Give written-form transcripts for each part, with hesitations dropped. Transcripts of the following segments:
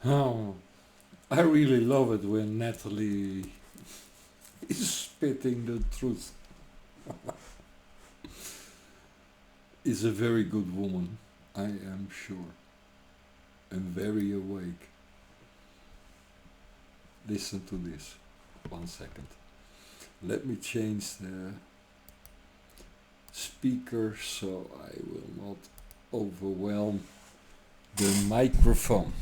Oh, I really love it when Natalie is spitting the truth. Is a very good woman, I am sure, and very awake. Listen to this. 1 second. Let me change the speaker so I will not overwhelm the microphone.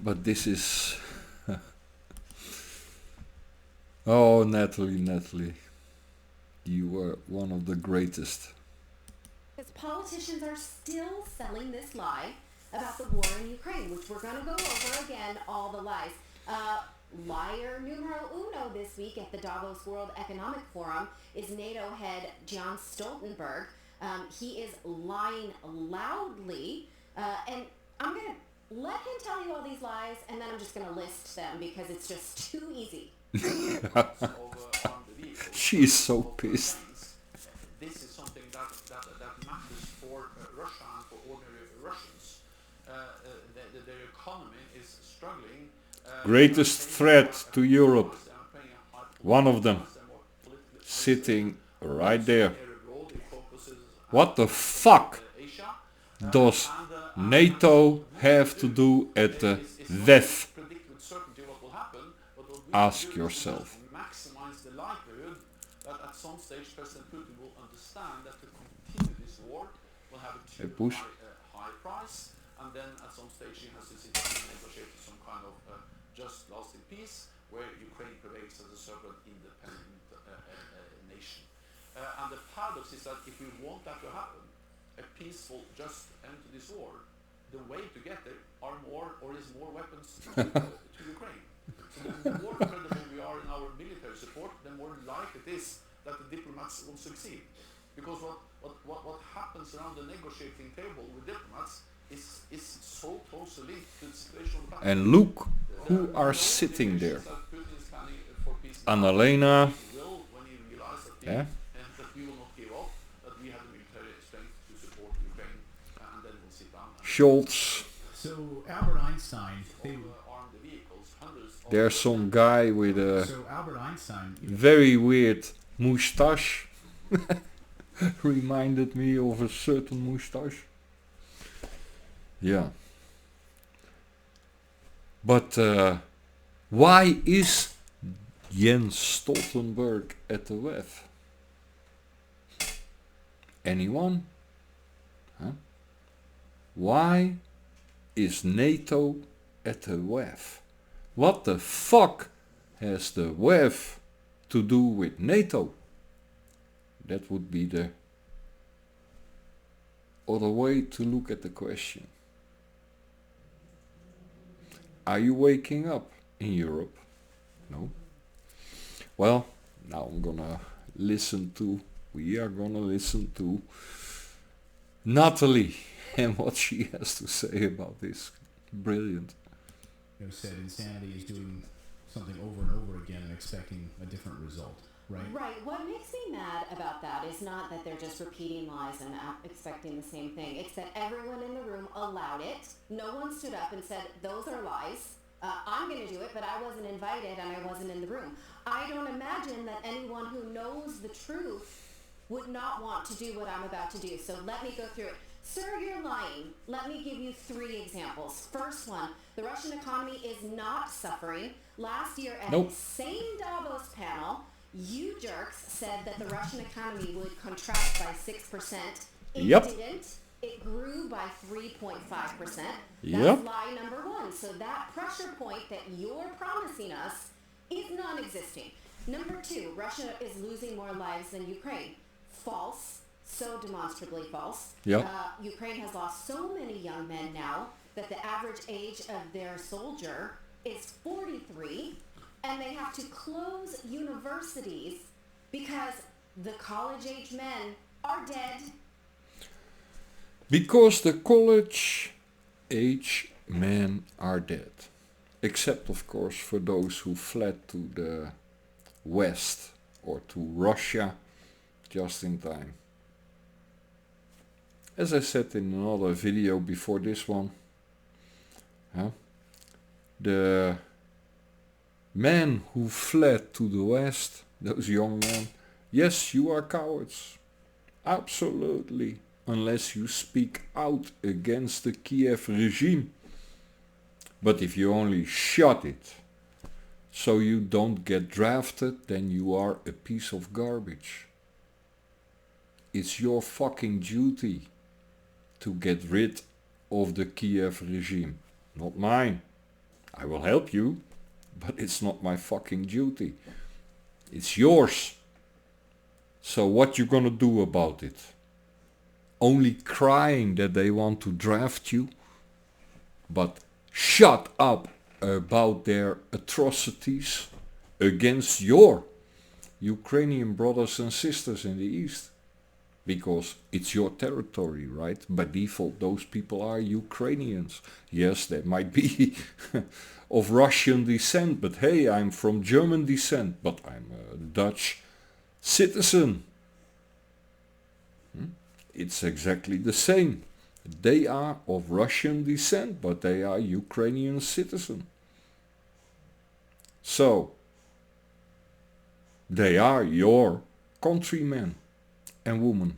But this is... oh, Natalie, you were one of the greatest. Because politicians are still selling this lie about the war in Ukraine, which we're going to go over again, all the lies. Liar numero uno this week at the Davos World Economic Forum is NATO head John Stoltenberg. He is lying loudly, and I'm going to let him tell you all these lies, and then I'm just going to list them because it's just too easy. She is so pissed. This is something that matters for Russia and for ordinary Russians. Their economy is struggling. Greatest threat to Europe. One of them. Sitting right there. What the fuck does NATO have to do at the WEF? Ask yourself. Maximize the likelihood that at some stage President Putin will understand that to continue this war will have a too high price, and then at some stage he has to sit down and negotiate some kind of just lasting peace where Ukraine prevails as a sovereign independent nation. And the paradox is that if we want that to happen, a peaceful, just end to this war, the way to get there is more weapons to Ukraine. So the more credible we are in our military support, the more likely it is that the diplomats will succeed. Because what happens around the negotiating table with diplomats is so closely linked to the situation of the battle. And look who are sitting there. Annalena. Yeah. Scholz. So Albert Einstein. There's some guy with a very weird moustache. Reminded me of a certain moustache. Yeah. But why is Jens Stoltenberg at the WEF? Anyone? Huh? Why is NATO at the WEF? What the fuck has the WEF to do with NATO? That would be the other way to look at the question. Are you waking up in Europe? No? Well, now we are gonna listen to Natalie and what she has to say about this. Brilliant. Said insanity is doing something over and over again and expecting a different result, right? Right. What makes me mad about that is not that they're just repeating lies and expecting the same thing. It's that everyone in the room allowed it. No one stood up and said, those are lies. I'm going to do it, but I wasn't invited and I wasn't in the room. I don't imagine that anyone who knows the truth would not want to do what I'm about to do. So let me go through it. Sir, you're lying. Let me give you 3 examples. First one, the Russian economy is not suffering. Last year at the same Davos panel, you jerks said that the Russian economy would contract by 6%. It didn't. It grew by 3.5%. That's lie number 1. So that pressure point that you're promising us is non-existing. Number 2, Russia is losing more lives than Ukraine. False. So demonstrably false. Ukraine has lost so many young men now that the average age of their soldier is 43, and they have to close universities because the college-age men are dead. Because the college-age men are dead. Except, of course, for those who fled to the West or to Russia just in time. As I said in another video before this one, the men who fled to the West, those young men, yes, you are cowards. Absolutely. Unless you speak out against the Kiev regime. But if you only shut it so you don't get drafted, then you are a piece of garbage. It's your fucking duty to get rid of the Kiev regime, not mine. I will help you, but it's not my fucking duty. It's yours. So what you gonna do about it? Only crying that they want to draft you? But shut up about their atrocities against your Ukrainian brothers and sisters in the East. Because it's your territory, right? By default, those people are Ukrainians. Yes, they might be of Russian descent, but hey, I'm from German descent, but I'm a Dutch citizen. It's exactly the same. They are of Russian descent, but they are Ukrainian citizen. So, they are your countrymen and women.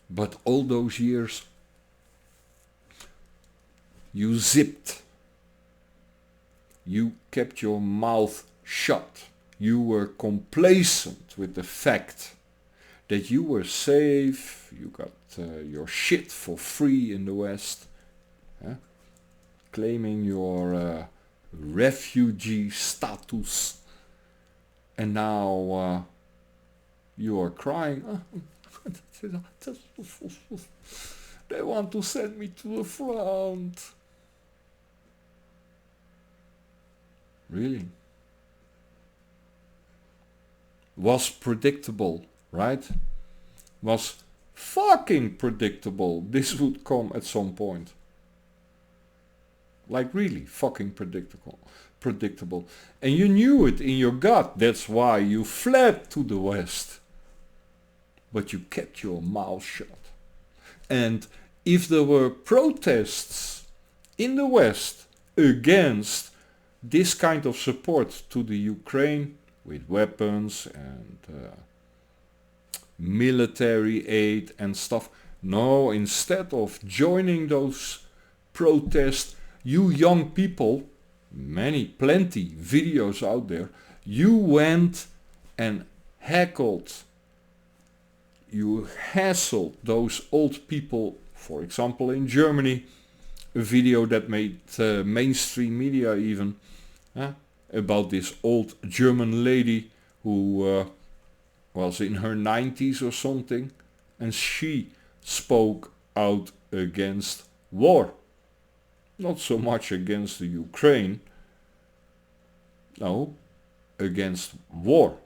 But all those years, you zipped. You kept your mouth shut. You were complacent with the fact that you were safe, you got your shit for free in the West, claiming your refugee status, and now you are crying, they want to send me to the front. Really? Was predictable, right? Was fucking predictable this would come at some point. Like really fucking predictable. And you knew it in your gut. That's why you fled to the West. But you kept your mouth shut. And if there were protests in the West against this kind of support to the Ukraine with weapons and military aid and stuff. No, instead of joining those protests, you young people, plenty videos out there, you went and you hassled those old people, for example in Germany, a video that made mainstream media even, about this old German lady who was in her 90s or something, and she spoke out against war. Not so much against the Ukraine, no, against war.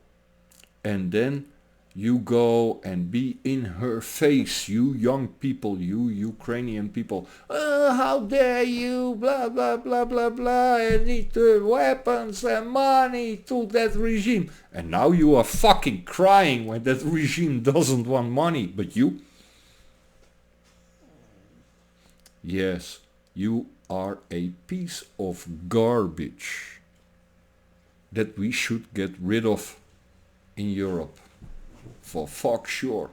And then you go and be in her face, you young people, you Ukrainian people. How dare you, blah, blah, blah, blah, blah, and need weapons and money to that regime. And now you are fucking crying when that regime doesn't want money, but you? Yes, you are a piece of garbage that we should get rid of in Europe. For fuck sure.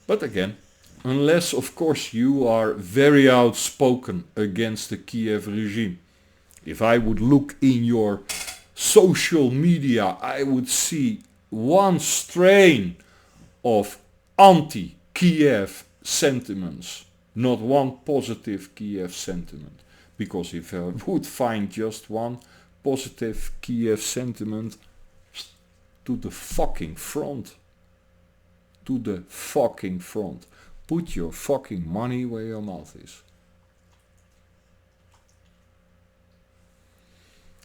But again, unless of course you are very outspoken against the Kiev regime. If I would look in your social media, I would see one strain of anti-Kiev sentiments, not one positive Kiev sentiment. Because if I would find just one positive Kiev sentiment, to the fucking front. To the fucking front. Put your fucking money where your mouth is.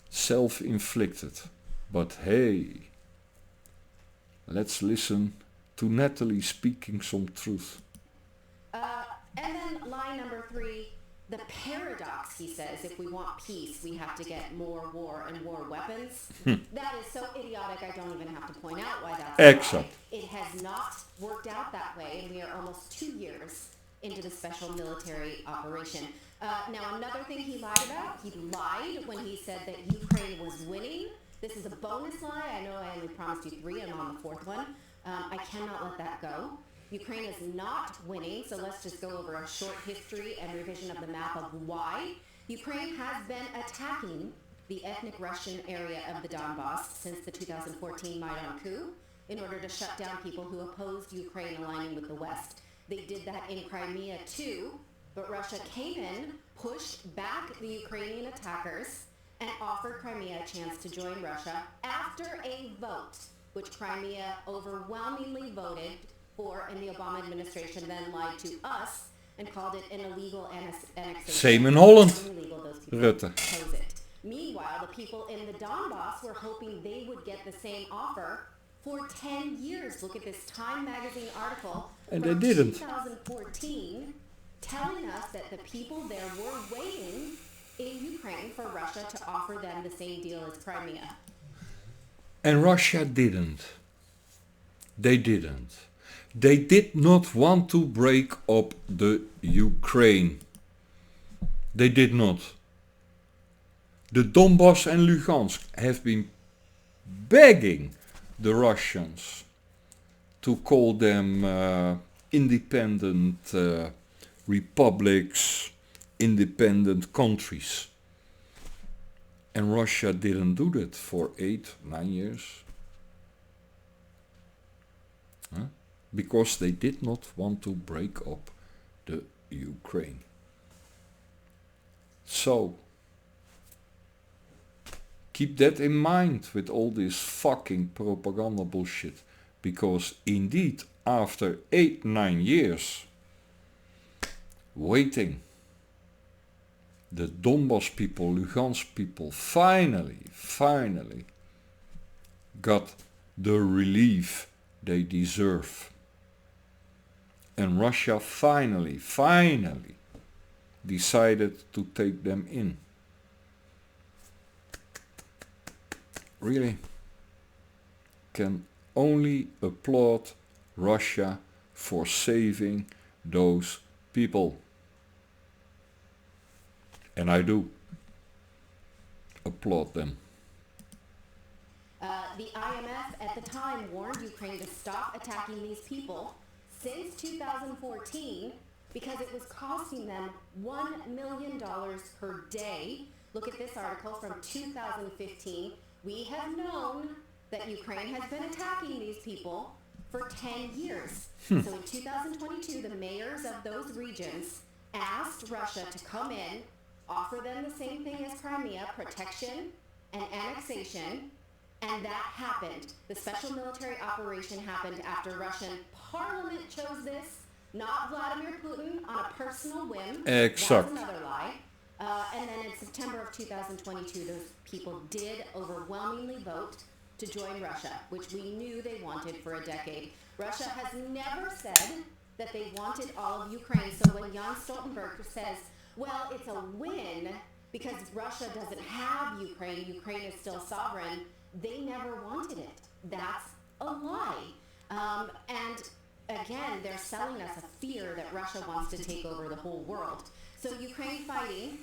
Self-inflicted. But hey, let's listen to Natalie speaking some truth. And then line number 3, the paradox, he says, if we want peace, we have to get more war and war weapons. That is so idiotic, I don't even have to point out why that's Exact. why. It has not worked out that way, and we are almost 2 years into the special military operation. Now, another thing he lied about, he lied when he said that Ukraine was winning. This is a bonus lie. I know I only promised you 3, I'm on the 4th one. I cannot let that go. Ukraine is not winning, so let's just go over a short history and revision of the map of why. Ukraine has been attacking the ethnic Russian area of the Donbass since the 2014 Maidan coup in order to shut down people who opposed Ukraine aligning with the West. They did that in Crimea too, but Russia came in, pushed back the Ukrainian attackers, and offered Crimea a chance to join Russia after a vote, which Crimea overwhelmingly voted for, and the Obama administration then lied to us and called it an illegal annexation. Same in Holland. Illegal, those people Rutte. oppose it. Meanwhile, the people in the Donbass were hoping they would get the same offer for 10 years. Look at this Time magazine article And from they didn't. 2014 telling us that the people there were waiting in Ukraine for Russia to offer them the same deal as Crimea. And Russia didn't. They didn't. They did not want to break up the Ukraine. They did not. The Donbass and Lugansk have been begging the Russians to call them independent republics, independent countries. And Russia didn't do that for 8-9 years. Huh? Because they did not want to break up the Ukraine. So, keep that in mind with all this fucking propaganda bullshit. Because indeed, after 8-9 years waiting, the Donbass people, Lugansk people finally got the relief they deserve. And Russia finally decided to take them in. Really can only applaud Russia for saving those people. And I do applaud them. The IMF at the time warned Ukraine to stop attacking these people since 2014 because it was costing them $1 million per day. Look at this article from 2015. We have known that Ukraine has been attacking these people for 10 years. So in 2022, the mayors of those regions asked Russia to come in, offer them the same thing as Crimea, protection and annexation, and that happened. The special military operation happened after Russian parliament chose this, not Vladimir Putin on a personal whim. Exact. That's another lie. And then in September of 2022, those people did overwhelmingly vote to join Russia, which we knew they wanted for a decade. Russia has never said that they wanted all of Ukraine. So when Jens Stoltenberg says, well, it's a win because Russia doesn't have Ukraine, Ukraine is still sovereign, they never wanted it. That's a lie. And again, they're selling us a fear that Russia wants to take over the whole world. So Ukraine fighting,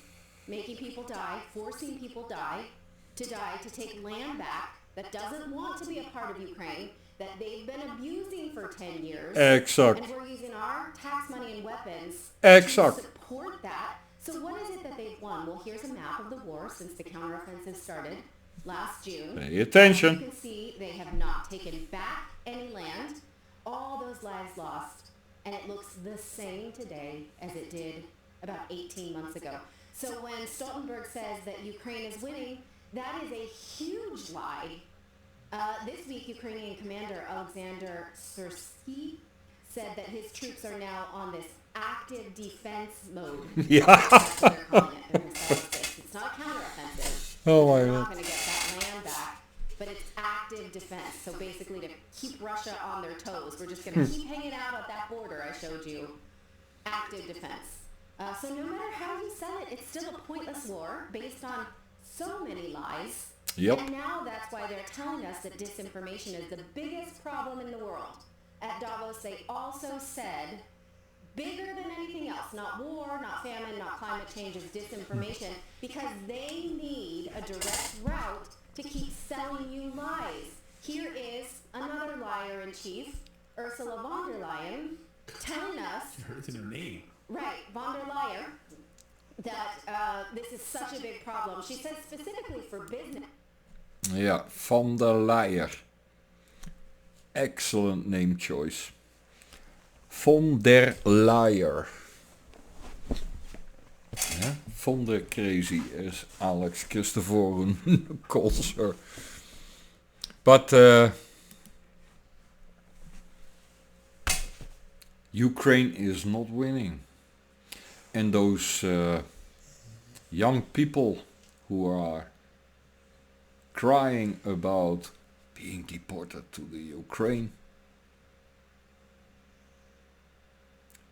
making people die, forcing people to take land back that doesn't want to be a part of Ukraine, that they've been abusing for 10 years. Exact. And we're using our tax money and weapons Exact. to support that. So what is it that they've won? Well, here's a map of the war since the counteroffensive started last June. Pay attention. You can see they have not taken back any land. All those lives lost. And it looks the same today as it did about 18 months ago. So when Stoltenberg says that Ukraine is winning, that is a huge lie. This week, Ukrainian commander Alexander Syrsky said that his troops are now on this active defense mode. Yeah. That's what they're calling it. They're gonna say this. It's not counteroffensive. Oh my They're God. not going to get that land back, but it's active defense. So basically to keep Russia on their toes. We're just going to keep hanging out at that border I showed you. Active defense. So no matter how you sell it, it's still a pointless war based on so many lies. Yep. And now that's why they're telling us that disinformation is the biggest problem in the world. At Davos, they also said, bigger than anything else, not war, not famine, not climate change, is disinformation, because they need a direct route to keep selling you lies. Here is another liar-in-chief, Ursula von der Leyen, telling us, It's in her name. right, von der Leyen, that this is such a big problem. She said specifically for business. Ja, van der Leyen. Excellent name choice. Von der Leyen. Yeah? Von der Crazy, as Alex Christoforum calls her. But Ukraine is not winning. And those young people who are crying about being deported to the Ukraine,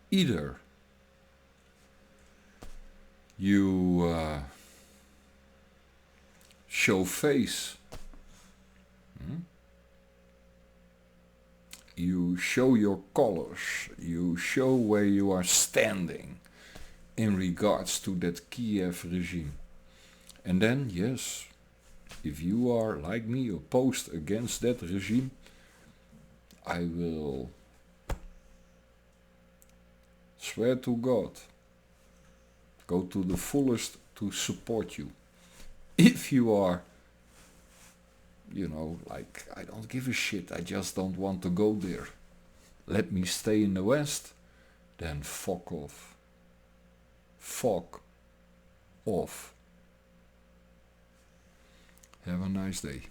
either you show face, you show your colors, you show where you are standing in regards to that Kiev regime. And then, yes, if you are, like me, opposed against that regime, I will swear to God, go to the fullest to support you. If you are, you know, like, I don't give a shit, I just don't want to go there, let me stay in the West, then fuck off. Fuck off. Have a nice day.